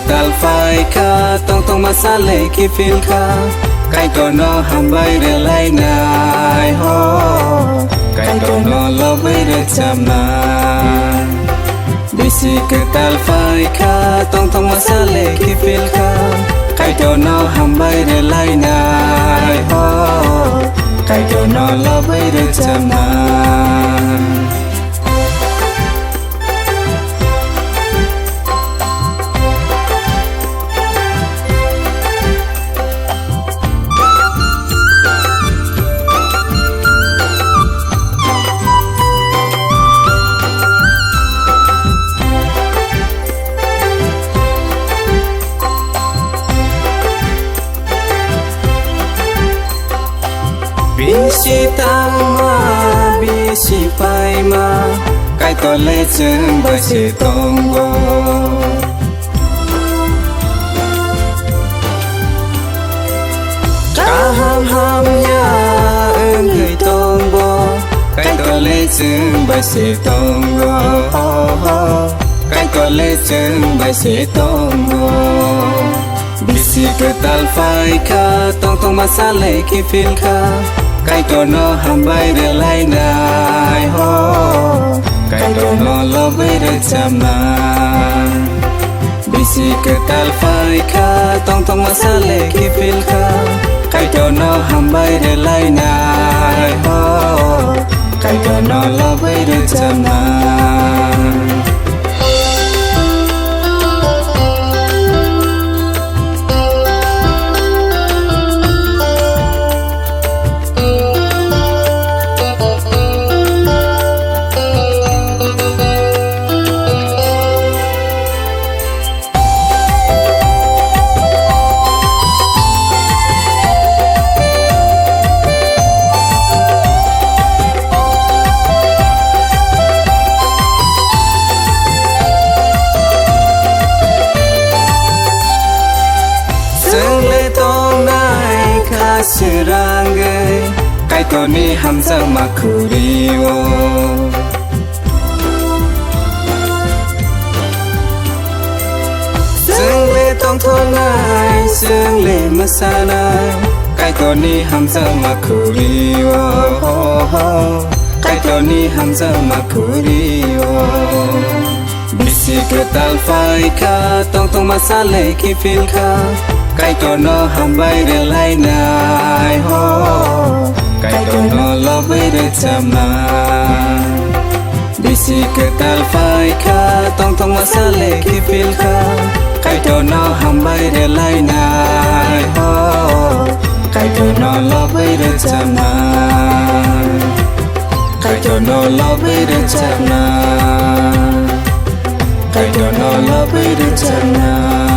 tal phai kha tong ma sa le ki feel kha kai to no ham bai de lai nai ho kai to no lo bai de cham na bisi ke tal phai kha tong ma sa le ki feel kha kai to no ham bai de lai nai ho kai to no lo bai de cham na bisi tama bisi pai ma kai to le chung ba si tong bo ka ham ya người tong bo kai to le chung ba si tong bo kai to le chung ba si tong bo bisi ke tal phai kha tong ma sa le ki feel kha kai to no ham bai de lai nai ho kai to no lo bai de cham na bisi ke tal phai kha tong ma sa le ki feel kha kai to no ham bai de lai nai ho kai to no lo bai de cham na serangai kai to ni ham sa makuriwo sương le tong thon nai sương le masana kai to ni ham sa makuriwo kai to ni ham sa makuriwo bisi ke tal phai kha tong ma sa le ki feel kha kai to no ham bai de lai nai ho kai to no lo bai de cham na bisi ke tal phai kha tong ma sa le ki feel kha kai to no ham bai de lai nai ho kai to no lo bai de cham na kai to no lo bai de cham na kai to no lo bai de cham na